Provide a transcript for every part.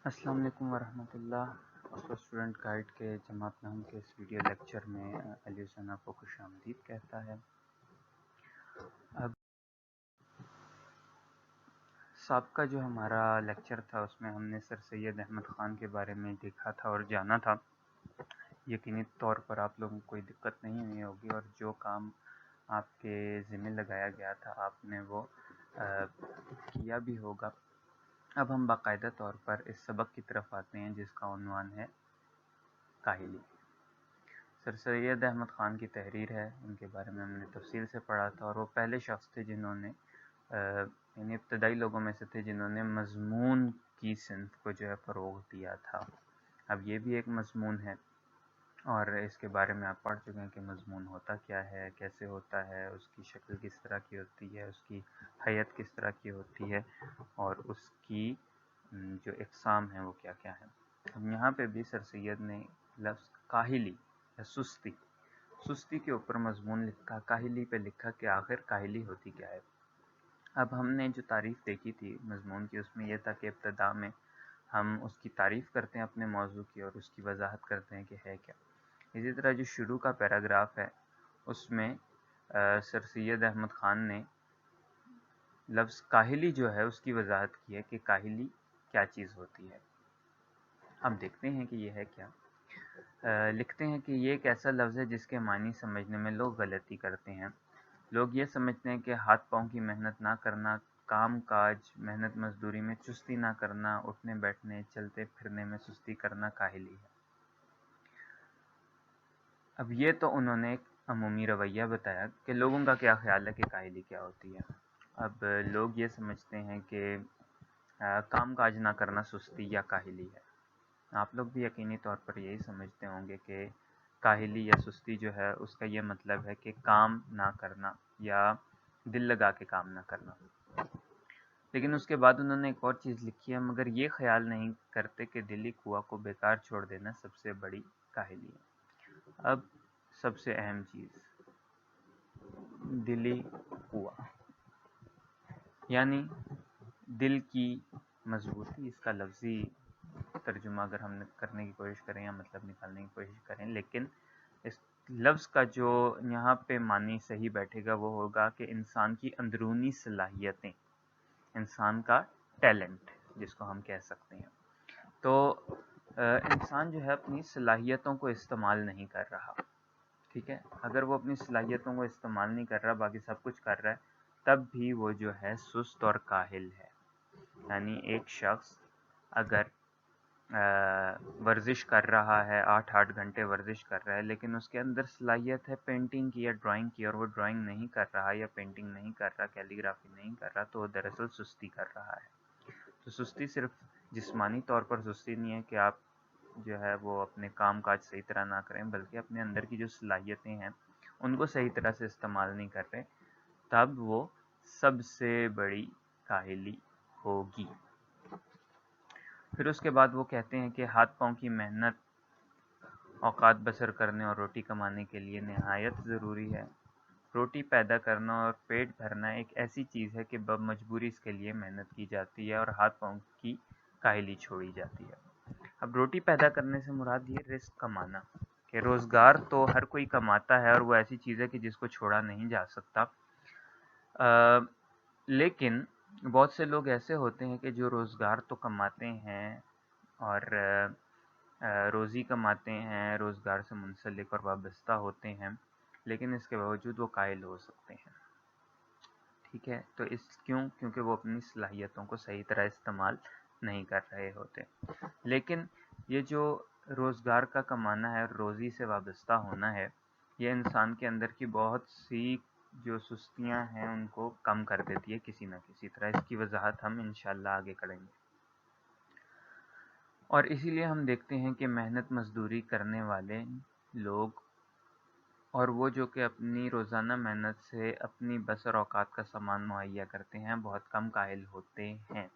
السلام علیکم ورحمۃ اللہ۔ اسٹوڈنٹ گائیڈ کے جماعت نام کے اس ویڈیو لیکچر میں علی حسین آپ کو خوش آمدید کہتا ہے۔ اب سابقہ جو ہمارا لیکچر تھا اس میں ہم نے سر سید احمد خان کے بارے میں دیکھا تھا اور جانا تھا۔ یقینی طور پر آپ لوگوں کو کوئی دقت نہیں ہوئی ہوگی اور جو کام آپ کے ذمہ لگایا گیا تھا آپ نے وہ کیا بھی ہوگا۔ اب ہم باقاعدہ طور پر اس سبق کی طرف آتے ہیں جس کا عنوان ہے کاہلی۔ سر سید احمد خان کی تحریر ہے، ان کے بارے میں ہم نے تفصیل سے پڑھا تھا اور وہ پہلے شخص تھے جنہوں نے یعنی ابتدائی لوگوں میں سے تھے جنہوں نے مضمون کی صنف کو جو ہے فروغ دیا تھا۔ اب یہ بھی ایک مضمون ہے اور اس کے بارے میں آپ پڑھ چکے ہیں کہ مضمون ہوتا کیا ہے، کیسے ہوتا ہے، اس کی شکل کس طرح کی ہوتی ہے، اس کی حیت کس طرح کی ہوتی ہے اور اس کی جو اقسام ہیں وہ کیا کیا ہیں۔ اب یہاں پہ بھی سر سید نے لفظ کاہلی یا سستی کے اوپر مضمون لکھا، کاہلی پہ لکھا کہ آخر کاہلی ہوتی کیا ہے۔ اب ہم نے جو تعریف دیکھی تھی مضمون کی اس میں یہ تھا کہ ابتدا میں ہم اس کی تعریف کرتے ہیں اپنے موضوع کی اور اس کی وضاحت کرتے ہیں کہ ہے کیا۔ اسی طرح جو شروع کا پیراگراف ہے اس میں سر سید احمد خان نے لفظ کاہلی جو ہے اس کی وضاحت کی ہے کہ کاہلی کیا چیز ہوتی ہے۔ اب دیکھتے ہیں کہ یہ ہے کیا۔ لکھتے ہیں کہ یہ ایک ایسا لفظ ہے جس کے معنی سمجھنے میں لوگ غلطی کرتے ہیں۔ لوگ یہ سمجھتے ہیں کہ ہاتھ پاؤں کی محنت نہ کرنا، کام کاج محنت مزدوری میں چستی نہ کرنا، اٹھنے بیٹھنے چلتے پھرنے میں سستی کرنا کاہلی ہے۔ اب یہ تو انہوں نے ایک عمومی رویہ بتایا کہ لوگوں کا کیا خیال ہے کہ کاہلی کیا ہوتی ہے۔ اب لوگ یہ سمجھتے ہیں کہ کام کاج نہ کرنا سستی یا کاہلی ہے۔ آپ لوگ بھی یقینی طور پر یہی سمجھتے ہوں گے کہ کاہلی یا سستی جو ہے اس کا یہ مطلب ہے کہ کام نہ کرنا یا دل لگا کے کام نہ کرنا۔ لیکن اس کے بعد انہوں نے ایک اور چیز لکھی ہے، مگر یہ خیال نہیں کرتے کہ دلی کنواں کو بیکار چھوڑ دینا سب سے بڑی کاہلی ہے۔ اب سب سے اہم چیز دلی کنواں یعنی دل کی مضبوطی، اس کا لفظی ترجمہ اگر ہم کرنے کی کوشش کریں یا مطلب نکالنے کی کوشش کریں، لیکن اس لفظ کا جو یہاں پہ معنی صحیح بیٹھے گا وہ ہوگا کہ انسان کی اندرونی صلاحیتیں، انسان کا ٹیلنٹ جس کو ہم کہہ سکتے ہیں۔ تو انسان جو ہے اپنی صلاحیتوں کو استعمال نہیں کر رہا، ٹھیک ہے۔ اگر وہ اپنی صلاحیتوں کو استعمال نہیں کر رہا، باقی سب کچھ کر رہا ہے، تب بھی وہ جو ہے سست اور کاہل ہے۔ یعنی ایک شخص اگر ورزش کر رہا ہے، 8 گھنٹے ورزش کر رہا ہے، لیکن اس کے اندر صلاحیت ہے پینٹنگ کی یا ڈرائنگ کی اور وہ ڈرائنگ نہیں کر رہا یا پینٹنگ نہیں کر رہا، کیلیگرافی نہیں کر رہا، تو وہ دراصل سستی کر رہا ہے۔ تو سستی صرف جسمانی طور پر سستی نہیں ہے کہ آپ جو ہے وہ اپنے کام کاج صحیح طرح نہ کریں، بلکہ اپنے اندر کی جو صلاحیتیں ہیں ان کو صحیح طرح سے استعمال نہیں کر رہے، تب وہ سب سے بڑی کاہلی ہوگی۔ پھر اس کے بعد وہ کہتے ہیں کہ ہاتھ پاؤں کی محنت اوقات بسر کرنے اور روٹی کمانے کے لیے نہایت ضروری ہے۔ روٹی پیدا کرنا اور پیٹ بھرنا ایک ایسی چیز ہے کہ بمجبوری اس کے لیے محنت کی جاتی ہے اور ہاتھ پاؤں کی کاہلی چھوڑی جاتی ہے۔ اب روٹی پیدا کرنے سے مراد یہ رزق کمانا، کہ روزگار تو ہر کوئی کماتا ہے اور وہ ایسی چیز ہے کہ جس کو چھوڑا نہیں جا سکتا، لیکن بہت سے لوگ ایسے ہوتے ہیں کہ جو روزگار تو کماتے ہیں اور روزی کماتے ہیں، روزگار سے منسلک اور وابستہ ہوتے ہیں، لیکن اس کے باوجود وہ کاہل ہو سکتے ہیں، ٹھیک ہے۔ تو کیونکہ وہ اپنی صلاحیتوں کو صحیح طرح استعمال نہیں کر رہے ہوتے۔ لیکن یہ جو روزگار کا کمانا ہے، روزی سے وابستہ ہونا ہے، یہ انسان کے اندر کی بہت سی جو سستیاں ہیں ان کو کم کر دیتی ہے کسی نہ کسی طرح۔ اس کی وضاحت ہم انشاءاللہ آگے کریں گے۔ اور اسی لیے ہم دیکھتے ہیں کہ محنت مزدوری کرنے والے لوگ اور وہ جو کہ اپنی روزانہ محنت سے اپنی بسر اوقات کا سامان مہیا کرتے ہیں، بہت کم کاہل ہوتے ہیں۔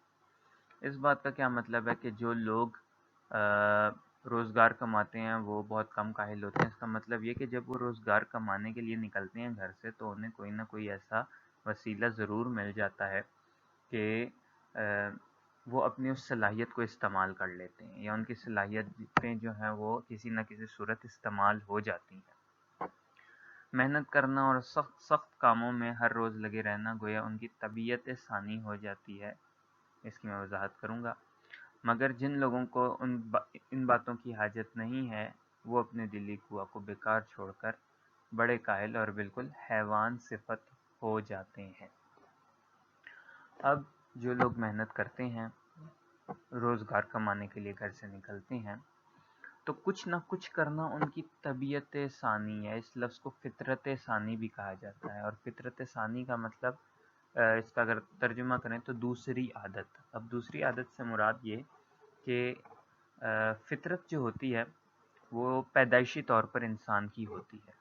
اس بات کا کیا مطلب ہے کہ جو لوگ روزگار کماتے ہیں وہ بہت کم کاہل ہوتے ہیں؟ اس کا مطلب یہ کہ جب وہ روزگار کمانے کے لیے نکلتے ہیں گھر سے تو انہیں کوئی نہ کوئی ایسا وسیلہ ضرور مل جاتا ہے کہ وہ اپنی اس صلاحیت کو استعمال کر لیتے ہیں، یا ان کی صلاحیتیں جو ہیں وہ کسی نہ کسی صورت استعمال ہو جاتی ہیں۔ محنت کرنا اور سخت سخت کاموں میں ہر روز لگے رہنا گویا ان کی طبیعت ثانی ہو جاتی ہے، اس کی میں وضاحت کروں گا۔ مگر جن لوگوں کو ان باتوں کی حاجت نہیں ہے، وہ اپنے دلی قوا کو بیکار چھوڑ کر بڑے کاہل اور بالکل حیوان صفت ہو جاتے ہیں۔ اب جو لوگ محنت کرتے ہیں، روزگار کمانے کے لیے گھر سے نکلتے ہیں، تو کچھ نہ کچھ کرنا ان کی طبیعت ثانی ہے۔ اس لفظ کو فطرت ثانی بھی کہا جاتا ہے، اور فطرت ثانی کا مطلب اس کا اگر ترجمہ کریں تو دوسری عادت۔ اب دوسری عادت سے مراد یہ کہ فطرت جو ہوتی ہے وہ پیدائشی طور پر انسان کی ہوتی ہے،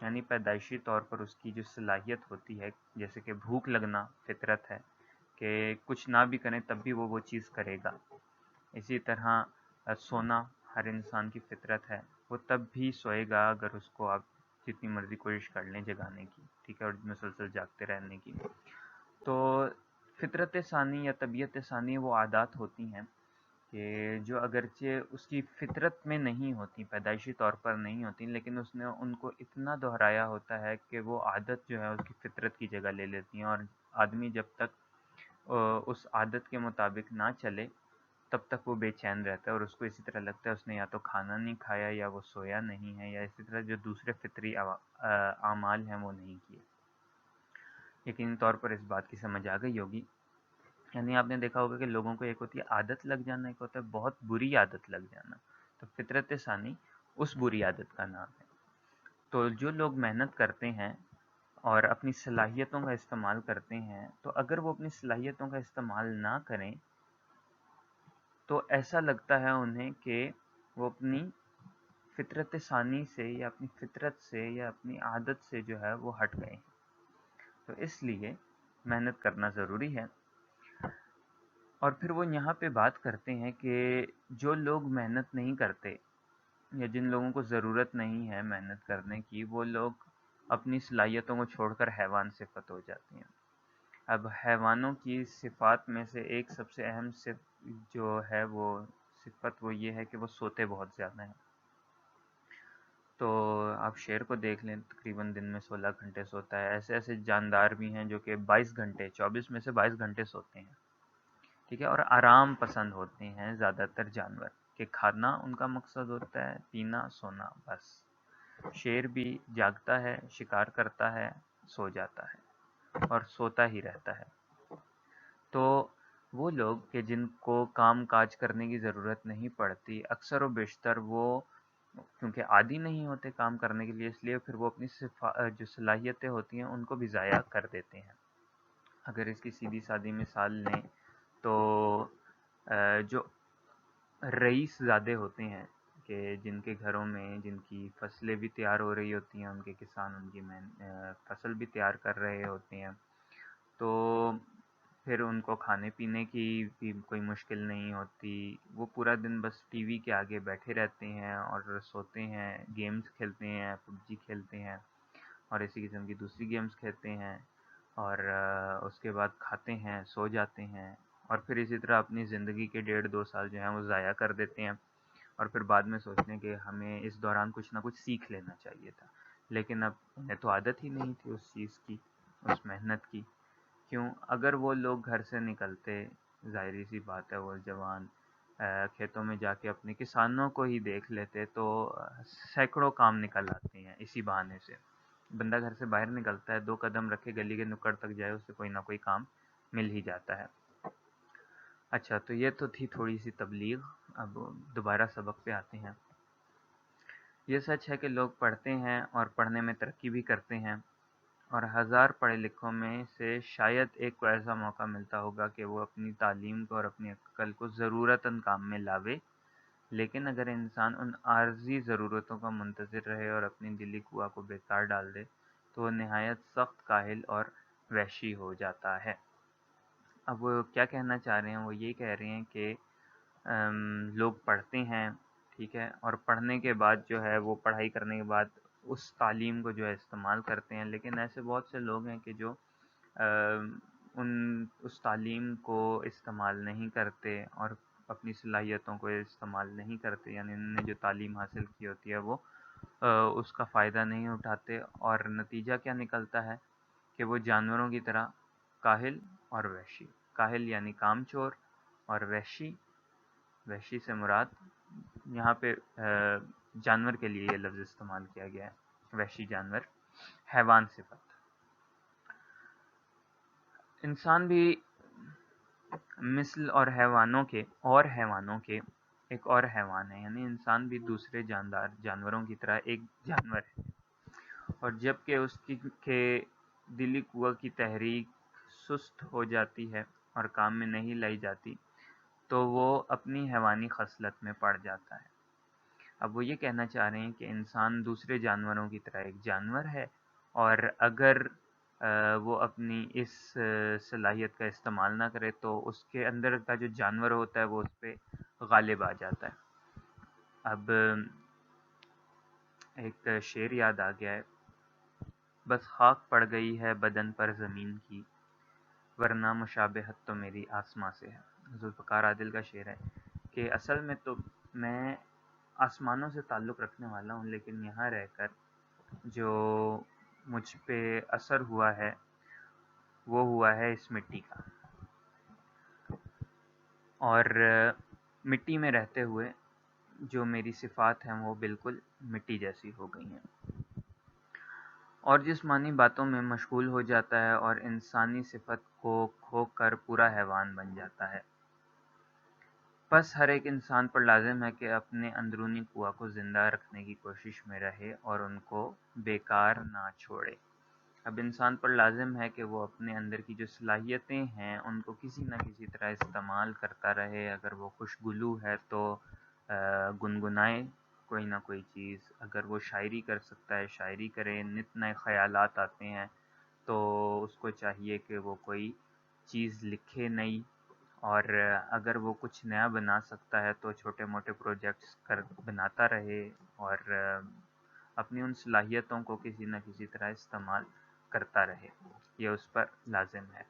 یعنی پیدائشی طور پر اس کی جو صلاحیت ہوتی ہے، جیسے کہ بھوک لگنا فطرت ہے کہ کچھ نہ بھی کریں تب بھی وہ چیز کرے گا۔ اسی طرح سونا ہر انسان کی فطرت ہے، وہ تب بھی سوئے گا اگر اس کو آپ جتنی مرضی کوشش کر لیں جگانے کی، ٹھیک ہے، اور مسلسل جاگتے رہنے کی۔ تو فطرت ثانی یا طبیعت ثانی وہ عادات ہوتی ہیں کہ جو اگرچہ اس کی فطرت میں نہیں ہوتی، پیدائشی طور پر نہیں ہوتی، لیکن اس نے ان کو اتنا دہرایا ہوتا ہے کہ وہ عادت جو ہے اس کی فطرت کی جگہ لے لیتی ہیں، اور آدمی جب تک اس عادت کے مطابق نہ چلے تب تک وہ بے چین رہتا ہے، اور اس کو اسی طرح لگتا ہے اس نے یا تو کھانا نہیں کھایا یا وہ سویا نہیں ہے، یا اسی طرح جو دوسرے فطری اعمال ہیں وہ نہیں کیے۔ یقینی طور پر اس بات کی سمجھ آ گئی ہوگی۔ یعنی آپ نے دیکھا ہوگا کہ لوگوں کو ایک ہوتی ہے عادت لگ جانا، ایک ہوتا ہے بہت بری عادت لگ جانا، تو فطرت ثانی اس بری عادت کا نام ہے۔ تو جو لوگ محنت کرتے ہیں اور اپنی صلاحیتوں کا استعمال کرتے ہیں، تو اگر وہ اپنی صلاحیتوں کا استعمال نہ کریں تو ایسا لگتا ہے انہیں کہ وہ اپنی فطرت ثانی سے یا اپنی فطرت سے یا اپنی عادت سے جو ہے وہ ہٹ گئے ہیں۔ تو اس لیے محنت کرنا ضروری ہے۔ اور پھر وہ یہاں پہ بات کرتے ہیں کہ جو لوگ محنت نہیں کرتے یا جن لوگوں کو ضرورت نہیں ہے محنت کرنے کی، وہ لوگ اپنی صلاحیتوں کو چھوڑ کر حیوان صفت ہو جاتے ہیں۔ اب حیوانوں کی صفات میں سے ایک سب سے اہم جو ہے وہ صفت وہ یہ ہے کہ وہ سوتے بہت زیادہ ہیں۔ تو آپ شیر کو دیکھ لیں، تقریباً دن میں 16 گھنٹے سوتا ہے۔ ایسے ایسے جاندار بھی ہیں جو کہ 22 گھنٹے 24 میں سے 22 گھنٹے سوتے ہیں، ٹھیک ہے، اور آرام پسند ہوتے ہیں زیادہ تر جانور، کہ کھانا ان کا مقصد ہوتا ہے، پینا سونا بس۔ شیر بھی جاگتا ہے، شکار کرتا ہے، سو جاتا ہے اور سوتا ہی رہتا ہے۔ تو وہ لوگ کہ جن کو کام کاج کرنے کی ضرورت نہیں پڑتی، اکثر و بیشتر وہ کیونکہ عادی نہیں ہوتے کام کرنے کے لیے، اس لیے پھر وہ اپنی جو صلاحیتیں ہوتی ہیں ان کو بھی ضائع کر دیتے ہیں۔ اگر اس کی سیدھی سادھی مثال لیں تو جو رئیس زادے ہوتے ہیں کہ جن کے گھروں میں جن کی فصلیں بھی تیار ہو رہی ہوتی ہیں، ان کے کسان ان کی فصل بھی تیار کر رہے ہوتے ہیں، تو پھر ان کو کھانے پینے کی بھی کوئی مشکل نہیں ہوتی۔ وہ پورا دن بس ٹی وی کے آگے بیٹھے رہتے ہیں اور سوتے ہیں، گیمز کھیلتے ہیں، پب جی کھیلتے ہیں اور اسی قسم کی دوسری گیمز کھیلتے ہیں، اور اس کے بعد کھاتے ہیں، سو جاتے ہیں، اور پھر اسی طرح اپنی زندگی کے 1.5-2 سال جو ہیں وہ ضائع کر دیتے ہیں، اور پھر بعد میں سوچتے ہیں کہ ہمیں اس دوران کچھ نہ کچھ سیکھ لینا چاہیے تھا، لیکن اب انہیں تو عادت ہی نہیں تھی اس چیز کی، اس محنت کی۔ کیوں؟ اگر وہ لوگ گھر سے نکلتے، ظاہری سی بات ہے وہ جوان کھیتوں میں جا کے اپنے کسانوں کو ہی دیکھ لیتے تو سینکڑوں کام نکل آتے ہیں اسی بہانے سے۔ بندہ گھر سے باہر نکلتا ہے، 2 قدم رکھے گلی کے نکڑ تک جائے، اس سے کوئی نہ کوئی کام مل ہی جاتا ہے۔ اچھا، تو یہ تو تھی تھوڑی سی تبلیغ، اب دوبارہ سبق پہ آتے ہیں۔ یہ سچ ہے کہ لوگ پڑھتے ہیں اور پڑھنے میں ترقی بھی کرتے ہیں، اور 1000 پڑھے لکھوں میں سے شاید ایک کو ایسا موقع ملتا ہوگا کہ وہ اپنی تعلیم کو اور اپنی عقل کو ضرورتاً کام میں لاوے، لیکن اگر انسان ان عارضی ضرورتوں کا منتظر رہے اور اپنی دلی قوا کو بیکار ڈال دے تو وہ نہایت سخت کاہل اور وحشی ہو جاتا ہے۔ اب وہ کیا کہنا چاہ رہے ہیں؟ وہ یہ کہہ رہے ہیں کہ لوگ پڑھتے ہیں، ٹھیک ہے، اور پڑھنے کے بعد جو ہے وہ پڑھائی کرنے کے بعد اس تعلیم کو جو ہے استعمال کرتے ہیں، لیکن ایسے بہت سے لوگ ہیں کہ جو اس تعلیم کو استعمال نہیں کرتے اور اپنی صلاحیتوں کو استعمال نہیں کرتے، یعنی انہوں نے جو تعلیم حاصل کی ہوتی ہے وہ اس کا فائدہ نہیں اٹھاتے، اور نتیجہ کیا نکلتا ہے کہ وہ جانوروں کی طرح کاہل اور وحشی، کاہل یعنی کام چور، اور وحشی، وحشی سے مراد یہاں پہ جانور کے لیے یہ لفظ استعمال کیا گیا ہے، وحشی جانور، حیوان صفت۔ انسان بھی مثل اور حیوانوں کے ایک اور حیوان ہے، یعنی انسان بھی دوسرے جانوروں کی طرح ایک جانور ہے، اور جب کہ اس کے دلی قوہ کی تحریک سست ہو جاتی ہے اور کام میں نہیں لائی جاتی تو وہ اپنی حیوانی خصلت میں پڑ جاتا ہے۔ اب وہ یہ کہنا چاہ رہے ہیں کہ انسان دوسرے جانوروں کی طرح ایک جانور ہے، اور اگر وہ اپنی اس صلاحیت کا استعمال نہ کرے تو اس کے اندر کا جو جانور ہوتا ہے وہ اس پہ غالب آ جاتا ہے۔ اب ایک شعر یاد آ گیا ہے، بس خاک پڑ گئی ہے بدن پر زمین کی، ورنہ مشابہت تو میری آسماں سے ہے۔ ذوالفقار عادل کا شعر ہے کہ اصل میں تو میں آسمانوں سے تعلق رکھنے والا ہوں، لیکن یہاں رہ کر جو مجھ پہ اثر ہوا ہے وہ ہوا ہے اس مٹی کا، اور مٹی میں رہتے ہوئے جو میری صفات ہیں وہ بالکل مٹی جیسی ہو گئی ہیں، اور جسمانی باتوں میں مشغول ہو جاتا ہے اور انسانی صفت کو کھو کر پورا حیوان بن جاتا ہے۔ بس ہر ایک انسان پر لازم ہے کہ اپنے اندرونی قوہ کو زندہ رکھنے کی کوشش میں رہے اور ان کو بیکار نہ چھوڑے۔ اب انسان پر لازم ہے کہ وہ اپنے اندر کی جو صلاحیتیں ہیں ان کو کسی نہ کسی طرح استعمال کرتا رہے۔ اگر وہ خوشگلو ہے تو گنگنائے کوئی نہ کوئی چیز، اگر وہ شاعری کر سکتا ہے شاعری کرے، نت نئے خیالات آتے ہیں تو اس کو چاہیے کہ وہ کوئی چیز لکھے نئی، اور اگر وہ کچھ نیا بنا سکتا ہے تو چھوٹے موٹے پروجیکٹس بناتا رہے، اور اپنی ان صلاحیتوں کو کسی نہ کسی طرح استعمال کرتا رہے، یہ اس پر لازم ہے۔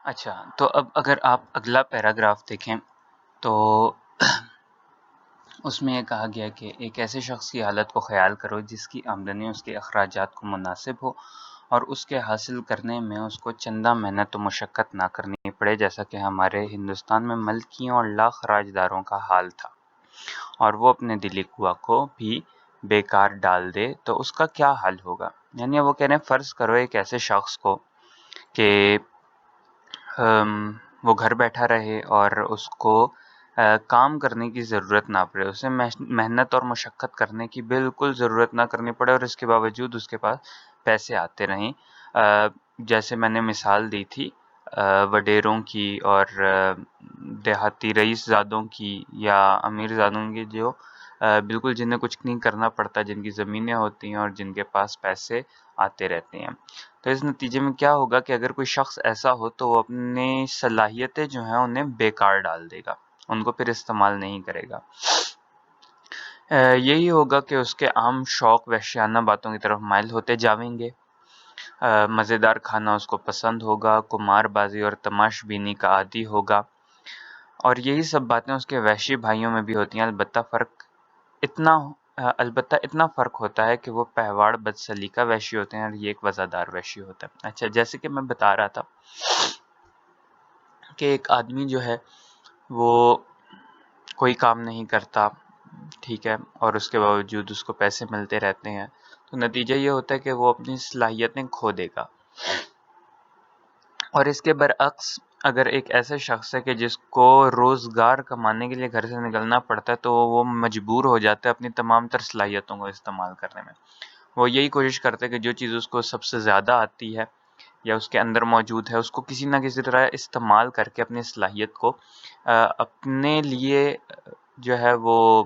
اچھا، تو اب اگر آپ اگلا پیراگراف دیکھیں تو اس میں یہ کہا گیا کہ ایک ایسے شخص کی حالت کو خیال کرو جس کی آمدنی اس کے اخراجات کو مناسب ہو اور اس کے حاصل کرنے میں اس کو چندہ محنت و مشقت نہ کرنی پڑے، جیسا کہ ہمارے ہندوستان میں ملکیوں اور لاکھ راجداروں کا حال تھا، اور وہ اپنے دلی قوہ کو بھی بیکار ڈال دے تو اس کا کیا حل ہوگا۔ یعنی وہ کہہ رہے ہیں فرض کرو ایک ایسے شخص کو کہ وہ گھر بیٹھا رہے اور اس کو کام کرنے کی ضرورت نہ پڑے، اسے محنت اور مشقت کرنے کی بالکل ضرورت نہ کرنی پڑے، اور اس کے باوجود اس کے پاس پیسے آتے رہیں۔ جیسے میں نے مثال دی تھی وڈیروں کی اور دیہاتی رئیس زادوں کی یا امیر زادوں کی، جو بالکل جنہیں کچھ نہیں کرنا پڑتا، جن کی زمینیں ہوتی ہیں اور جن کے پاس پیسے آتے رہتے ہیں۔ تو اس نتیجے میں کیا ہوگا کہ اگر کوئی شخص ایسا ہو تو وہ اپنی صلاحیتیں جو ہیں انہیں بیکار ڈال دے گا، ان کو پھر استعمال نہیں کرے گا۔ یہی ہوگا کہ اس کے عام شوق وحشیانہ باتوں کی طرف مائل ہوتے جاویں گے، مزیدار کھانا اس کو پسند ہوگا، قمار بازی اور تماش بینی کا عادی ہوگا، اور یہی سب باتیں اس کے وحشی بھائیوں میں بھی ہوتی ہیں، البتہ اتنا فرق ہوتا ہے کہ وہ پہواڑ بد سلیقہ وحشی ہوتے ہیں اور یہ ایک وزادار وحشی ہوتا ہے۔ اچھا، جیسے کہ میں بتا رہا تھا کہ ایک آدمی جو ہے وہ کوئی کام نہیں کرتا، ٹھیک ہے، اور اس کے باوجود اس کو پیسے ملتے رہتے ہیں، تو نتیجہ یہ ہوتا ہے کہ وہ اپنی صلاحیتیں کھو دے گا۔ اور اس کے برعکس اگر ایک ایسا شخص ہے کہ جس کو روزگار کمانے کے لیے گھر سے نکلنا پڑتا ہے تو وہ مجبور ہو جاتا ہے اپنی تمام تر صلاحیتوں کو استعمال کرنے میں۔ وہ یہی کوشش کرتا ہے کہ جو چیز اس کو سب سے زیادہ آتی ہے یا اس کے اندر موجود ہے اس کو کسی نہ کسی طرح استعمال کر کے اپنی صلاحیت کو اپنے لیے جو ہے وہ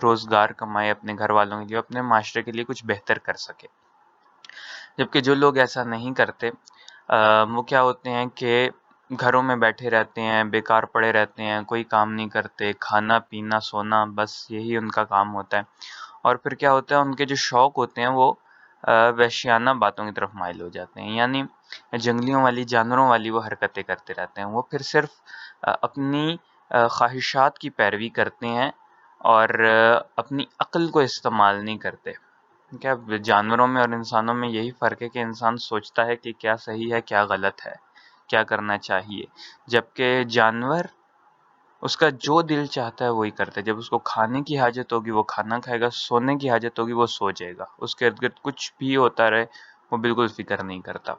روزگار کمائے، اپنے گھر والوں کے لیے، اپنے معاشرے کے لیے کچھ بہتر کر سکے۔ جبکہ جو لوگ ایسا نہیں کرتے وہ کیا ہوتے ہیں کہ گھروں میں بیٹھے رہتے ہیں، بیکار پڑے رہتے ہیں، کوئی کام نہیں کرتے، کھانا پینا سونا، بس یہی ان کا کام ہوتا ہے، اور پھر کیا ہوتا ہے ان کے جو شوق ہوتے ہیں وہ وحشیانہ باتوں کی طرف مائل ہو جاتے ہیں، یعنی جنگلیوں والی، جانوروں والی وہ حرکتیں کرتے رہتے ہیں. وہ پھر صرف اپنی خواہشات کی پیروی کرتے ہیں اور اپنی عقل کو استعمال نہیں کرتے. کیا جانوروں میں اور انسانوں میں یہی فرق ہے کہ انسان سوچتا ہے کہ کیا صحیح ہے، کیا غلط ہے، کیا کرنا چاہیے، جبکہ جانور اس کا جو دل چاہتا ہے وہی کرتا ہے. جب اس کو کھانے کی حاجت ہوگی وہ کھانا کھائے گا، سونے کی حاجت ہوگی وہ سو جائے گا، اس کے ارد گرد کچھ بھی ہوتا رہے وہ بالکل فکر نہیں کرتا.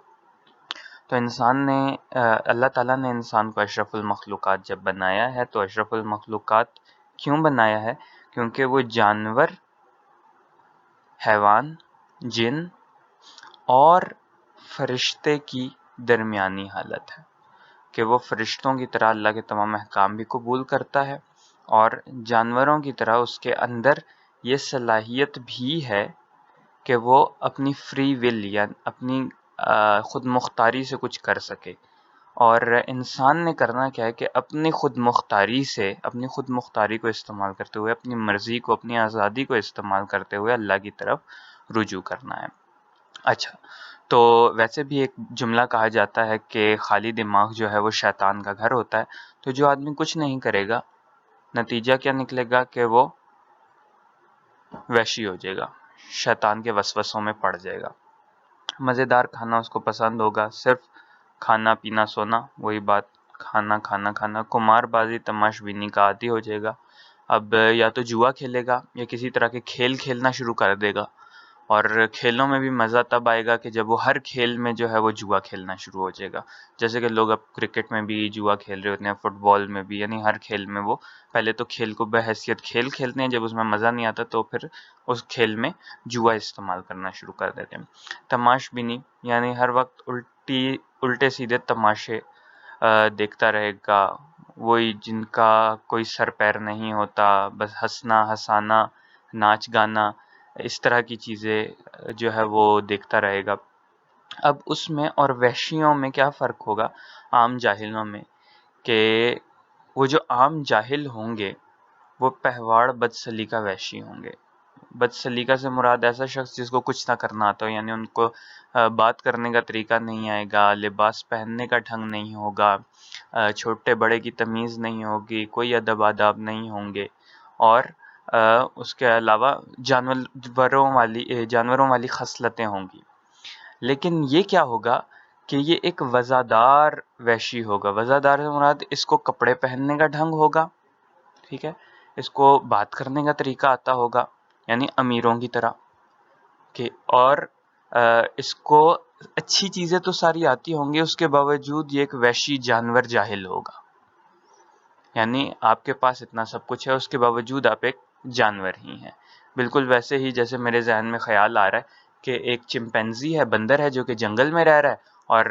تو انسان نے اللہ تعالیٰ نے انسان کو اشرف المخلوقات جب بنایا ہے تو اشرف المخلوقات کیوں بنایا ہے؟ کیونکہ وہ جانور، حیوان، جن اور فرشتے کی درمیانی حالت ہے، کہ وہ فرشتوں کی طرح اللہ کے تمام احکام بھی قبول کرتا ہے اور جانوروں کی طرح اس کے اندر یہ صلاحیت بھی ہے کہ وہ اپنی فری ول یا اپنی خود مختاری سے کچھ کر سکے. اور انسان نے کرنا کیا ہے کہ اپنی خود مختاری کو استعمال کرتے ہوئے، اپنی مرضی کو، اپنی آزادی کو استعمال کرتے ہوئے اللہ کی طرف رجوع کرنا ہے. اچھا، تو ویسے بھی ایک جملہ کہا جاتا ہے کہ خالی دماغ جو ہے وہ شیطان کا گھر ہوتا ہے. تو جو آدمی کچھ نہیں کرے گا، نتیجہ کیا نکلے گا کہ وہ وحشی ہو جائے گا، شیطان کے وسوسوں میں پڑ جائے گا. مزیدار کھانا اس کو پسند ہوگا، صرف کھانا پینا سونا، وہی بات، کھانا کھانا کھانا. قمار بازی تماش بینی کا عادی ہو جائے گا. اب یا تو جوا کھیلے گا یا کسی طرح کے کھیل کھیلنا شروع کر دے گا. اور کھیلوں میں بھی مزہ تب آئے گا کہ جب وہ ہر کھیل میں جو ہے وہ جوا کھیلنا شروع ہو جائے گا. جیسے کہ لوگ اب کرکٹ میں بھی جوا کھیل رہے ہوتے ہیں، فٹ بال میں بھی، یعنی ہر کھیل میں وہ پہلے تو کھیل کو بحیثیت کھیل کھیلتے ہیں، جب اس میں مزہ نہیں آتا تو پھر اس کھیل میں جوا استعمال کرنا شروع کر دیتے ہیں. تماش بینی یعنی ہر وقت الٹے سیدھے تماشے دیکھتا رہے گا، وہی جن کا کوئی سر پیر نہیں ہوتا، بس ہنسنا ہنسانا، ناچ گانا، اس طرح کی چیزیں جو ہے وہ دیکھتا رہے گا. اب اس میں اور وحشیوں میں کیا فرق ہوگا عام جاہلوں میں؟ کہ وہ جو عام جاہل ہوں گے وہ پہواڑ بد سلیقہ وحشی ہوں گے. بد سلیقہ سے مراد ایسا شخص جس کو کچھ نہ کرنا آتا ہو، یعنی ان کو بات کرنے کا طریقہ نہیں آئے گا، لباس پہننے کا ڈھنگ نہیں ہوگا، چھوٹے بڑے کی تمیز نہیں ہوگی، کوئی ادب آداب نہیں ہوں گے، اور اس کے علاوہ جانوروں والی خصلتیں ہوں گی. لیکن یہ کیا ہوگا کہ یہ ایک وزادار وحشی ہوگا. وزادار سے مراد اس کو کپڑے پہننے کا ڈھنگ ہوگا، ٹھیک ہے، اس کو بات کرنے کا طریقہ آتا ہوگا، یعنی امیروں کی طرح کہ، اور اس کو اچھی چیزیں تو ساری آتی ہوں گی، اس کے باوجود یہ ایک وحشی جانور جاہل ہوگا. یعنی آپ کے پاس اتنا سب کچھ ہے، اس کے باوجود آپ ایک جانور ہی ہیں. بالکل ویسے ہی جیسے میرے ذہن میں خیال آ رہا ہے کہ ایک چمپینزی ہے، بندر ہے جو کہ جنگل میں رہ رہا ہے اور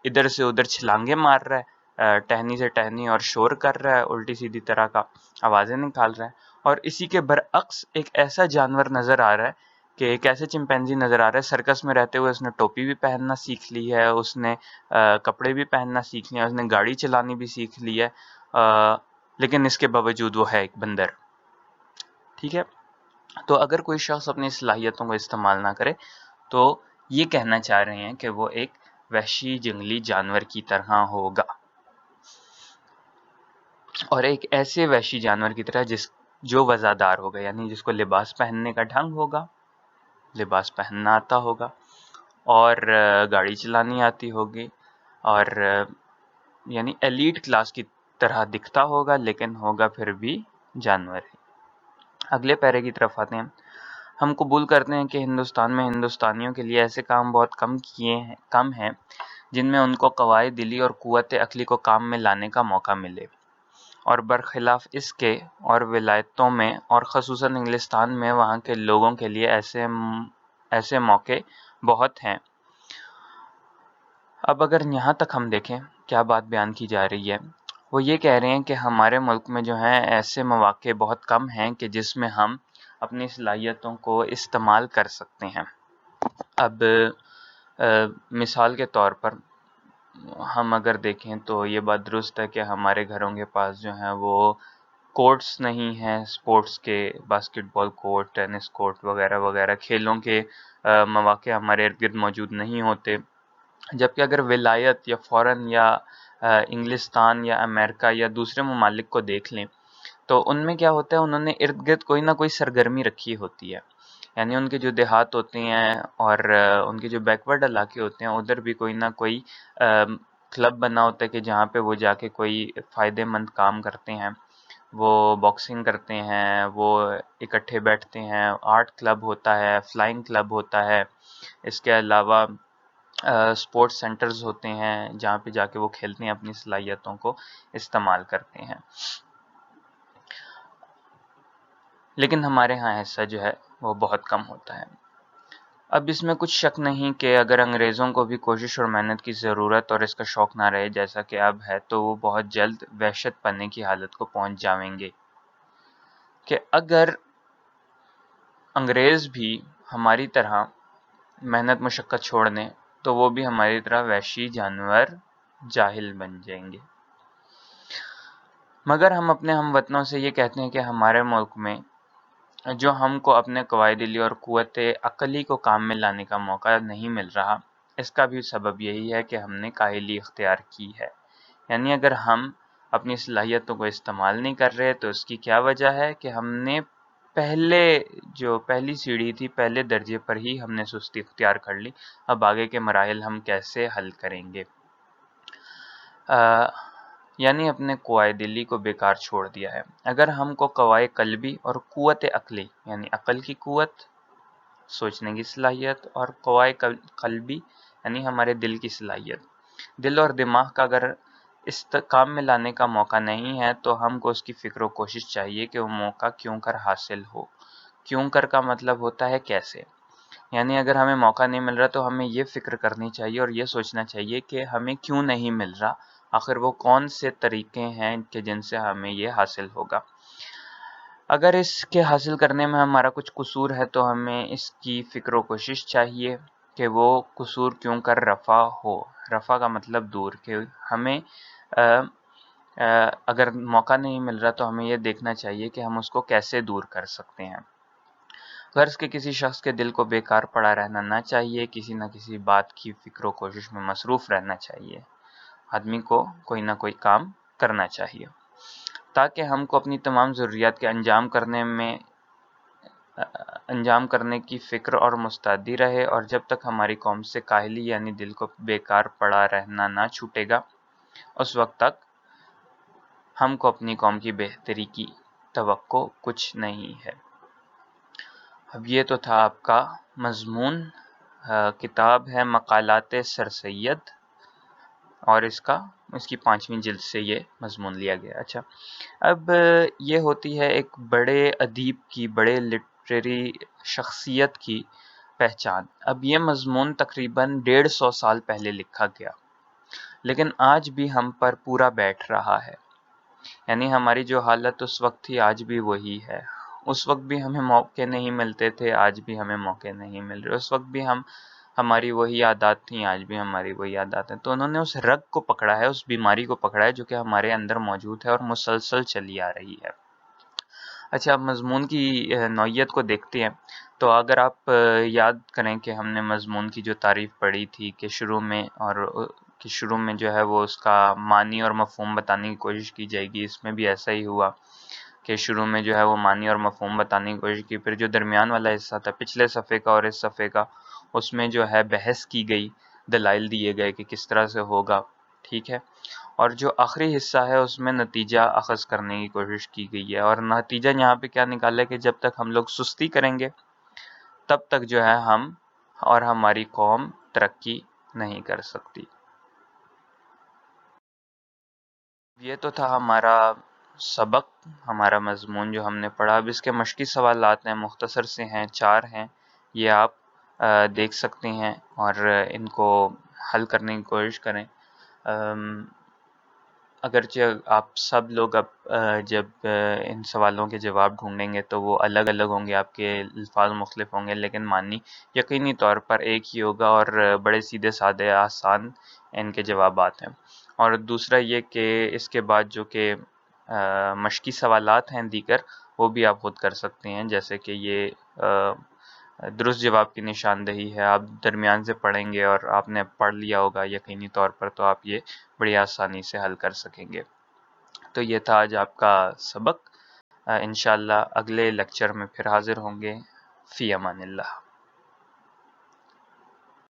ادھر سے ادھر چھلانگے مار رہا ہے، ٹہنی سے ٹہنی، اور شور کر رہا ہے، الٹی سیدھی طرح کا آوازیں نکال رہا ہے. اور اسی کے برعکس ایک ایسا جانور نظر آ رہا ہے کہ ایک ایسے چمپینزی نظر آ رہا ہے، سرکس میں رہتے ہوئے اس نے ٹوپی بھی پہننا سیکھ لی ہے، اس نے کپڑے بھی پہننا سیکھ لیا، اس نے گاڑی چلانی بھی سیکھ لی ہے، لیکن اس کے باوجود وہ ہے ایک بندر. ٹھیک ہے، تو اگر کوئی شخص اپنی صلاحیتوں کو استعمال نہ کرے تو یہ کہنا چاہ رہے ہیں کہ وہ ایک وحشی جنگلی جانور کی طرح ہوگا، اور ایک ایسے وحشی جانور کی طرح جو وزادار ہوگا، یعنی جس کو لباس پہننے کا ڈھنگ ہوگا، لباس پہننا آتا ہوگا، اور گاڑی چلانی آتی ہوگی، اور یعنی ایلیٹ کلاس کی طرح دکھتا ہوگا، لیکن ہوگا پھر بھی جانور ہی. اگلے پیرے کی طرف آتے ہیں. ہم قبول کرتے ہیں کہ ہندوستان میں ہندوستانیوں کے لیے ایسے کام بہت کم ہیں جن میں ان کو قواعد دلی اور قوت عقلی کو کام میں لانے کا موقع ملے، اور برخلاف اس کے اور ولایتوں میں اور خصوصاً انگلستان میں وہاں کے لوگوں کے لیے ایسے موقع بہت ہیں. اب اگر یہاں تک ہم دیکھیں کیا بات بیان کی جا رہی ہے، وہ یہ کہہ رہے ہیں کہ ہمارے ملک میں جو ہیں ایسے مواقع بہت کم ہیں کہ جس میں ہم اپنی صلاحیتوں کو استعمال کر سکتے ہیں. اب مثال کے طور پر ہم اگر دیکھیں تو یہ بات درست ہے کہ ہمارے گھروں کے پاس جو ہیں وہ کورٹس نہیں ہیں اسپورٹس کے، باسکٹ بال کورٹ، ٹینس کورٹ وغیرہ وغیرہ، کھیلوں کے مواقع ہمارے ارد گرد موجود نہیں ہوتے. جبکہ اگر ولایت یا فورن یا انگلستان یا امریکہ یا دوسرے ممالک کو دیکھ لیں تو ان میں کیا ہوتا ہے، انہوں نے ارد گرد کوئی نہ کوئی سرگرمی رکھی ہوتی ہے. یعنی ان کے جو دیہات ہوتے ہیں اور ان کے جو بیکورڈ علاقے ہوتے ہیں ادھر بھی کوئی نہ کوئی کلب بنا ہوتا ہے کہ جہاں پہ وہ جا کے کوئی فائدے مند کام کرتے ہیں. وہ باکسنگ کرتے ہیں، وہ اکٹھے بیٹھتے ہیں، آرٹ کلب ہوتا ہے، فلائنگ کلب ہوتا ہے. اس کے علاوہ اسپورٹس سینٹرز ہوتے ہیں جہاں پہ جا کے وہ کھیلتے ہیں، اپنی صلاحیتوں کو استعمال کرتے ہیں. لیکن ہمارے ہاں ایسا جو ہے وہ بہت کم ہوتا ہے. اب اس میں کچھ شک نہیں کہ اگر انگریزوں کو بھی کوشش اور محنت کی ضرورت اور اس کا شوق نہ رہے جیسا کہ اب ہے تو وہ بہت جلد وحشت پنے کی حالت کو پہنچ جائیں گے. کہ اگر انگریز بھی ہماری طرح محنت مشقت چھوڑ دیں تو وہ بھی ہماری طرح وحشی جانور جاہل بن جائیں گے. مگر ہم اپنے ہم وطنوں سے یہ کہتے ہیں کہ ہمارے ملک میں جو ہم کو اپنے قواعدلی اور قوت عقلی کو کام میں لانے کا موقع نہیں مل رہا، اس کا بھی سبب یہی ہے کہ ہم نے کاہلی اختیار کی ہے. یعنی اگر ہم اپنی صلاحیتوں کو استعمال نہیں کر رہے تو اس کی کیا وجہ ہے کہ ہم نے پہلی سیڑھی تھی، پہلے درجے پر ہی ہم نے سستی اختیار کر لی. اب آگے کے مراحل ہم کیسے حل کریں گے؟ یعنی اپنے قوائے دلی کو بیکار چھوڑ دیا ہے. اگر ہم کو قوائے قلبی اور قوت عقلی یعنی عقل کی قوت، سوچنے کی صلاحیت، اور قوائے قلبی یعنی ہمارے دل کی صلاحیت، دل اور دماغ کا اگر اس کام میں لانے کا موقع نہیں ہے تو ہم کو اس کی فکر و کوشش چاہیے کہ وہ موقع کیوں کر حاصل ہو. کیوں کر کا مطلب ہوتا ہے کیسے. یعنی اگر ہمیں موقع نہیں مل رہا تو ہمیں یہ فکر کرنی چاہیے اور یہ سوچنا چاہیے کہ ہمیں کیوں نہیں مل رہا، آخر وہ کون سے طریقے ہیں کہ جن سے ہمیں یہ حاصل ہوگا. اگر اس کے حاصل کرنے میں ہمارا کچھ قصور ہے تو ہمیں اس کی فکر و کوشش چاہیے کہ وہ قصور کیوں کر رفع ہو. رفع کا مطلب دور، کہ ہمیں اگر موقع نہیں مل رہا تو ہمیں یہ دیکھنا چاہیے کہ ہم اس کو کیسے دور کر سکتے ہیں. غرض کے کسی شخص کے دل کو بیکار پڑا رہنا نہ چاہیے، کسی نہ کسی بات کی فکر و کوشش میں مصروف رہنا چاہیے. آدمی کو کوئی نہ کوئی کام کرنا چاہیے تاکہ ہم کو اپنی تمام ضروریات کے انجام کرنے کی فکر اور مستعدی رہے. اور جب تک ہماری قوم سے کاہلی یعنی دل کو بیکار پڑا رہنا نہ چھوٹے گا، اس وقت تک ہم کو اپنی قوم کی بہتری کی توقع کچھ نہیں ہے. اب یہ تو تھا آپ کا مضمون. کتاب ہے مقالات سر سید اور اس کی 5ویں جلد سے یہ مضمون لیا گیا. اچھا، اب یہ ہوتی ہے ایک بڑے ادیب کی، بڑے لٹریری شخصیت کی پہچان. اب یہ مضمون تقریباً 150 سال پہلے لکھا گیا لیکن آج بھی ہم پر پورا بیٹھ رہا ہے. یعنی ہماری جو حالت اس وقت تھی آج بھی وہی ہے. اس وقت بھی ہمیں موقع نہیں ملتے تھے، آج بھی ہمیں موقع نہیں مل رہے. اس وقت بھی ہماری وہی عادات تھیں، آج بھی ہماری وہی عادات ہیں. تو انہوں نے اس رگ کو پکڑا ہے، اس بیماری کو پکڑا ہے جو کہ ہمارے اندر موجود ہے اور مسلسل چلی آ رہی ہے. اچھا، اب مضمون کی نوعیت کو دیکھتے ہیں. تو اگر آپ یاد کریں کہ ہم نے مضمون کی جو تعریف پڑھی تھی کہ شروع میں جو ہے وہ اس کا معنی اور مفہوم بتانے کی کوشش کی جائے گی. اس میں بھی ایسا ہی ہوا کہ شروع میں جو ہے وہ معنی اور مفہوم بتانے کی کوشش کی. پھر جو درمیان والا حصہ تھا پچھلے صفحے کا اور اس صفحے کا، اس میں جو ہے بحث کی گئی، دلائل دیے گئے کہ کس طرح سے ہوگا. ٹھیک ہے. اور جو آخری حصہ ہے اس میں نتیجہ اخذ کرنے کی کوشش کی گئی ہے. اور نتیجہ یہاں پہ کیا نکالا کہ جب تک ہم لوگ سستی کریں گے تب تک جو ہے ہم اور ہماری قوم ترقی نہیں کر سکتی. یہ تو تھا ہمارا سبق، ہمارا مضمون جو ہم نے پڑھا. اب اس کے مشقی سوالات ہیں، مختصر سے ہیں، 4 ہیں. یہ آپ دیکھ سکتے ہیں اور ان کو حل کرنے کی کوشش کریں. اگرچہ آپ سب لوگ اب جب ان سوالوں کے جواب ڈھونڈیں گے تو وہ الگ الگ ہوں گے، آپ کے الفاظ مختلف ہوں گے، لیکن معنی یقینی طور پر ایک ہی ہوگا اور بڑے سیدھے سادے آسان ان کے جوابات ہیں. اور دوسرا یہ کہ اس کے بعد جو کہ مشقی سوالات ہیں دیگر، وہ بھی آپ خود کر سکتے ہیں، جیسے کہ یہ درست جواب کی نشاندہی ہے، آپ درمیان سے پڑھیں گے اور آپ نے پڑھ لیا ہوگا یقینی طور پر، تو آپ یہ بڑی آسانی سے حل کر سکیں گے۔ تو یہ تھا آج آپ کا سبق، انشاءاللہ اگلے لیکچر میں پھر حاضر ہوں گے۔ فی امان اللہ۔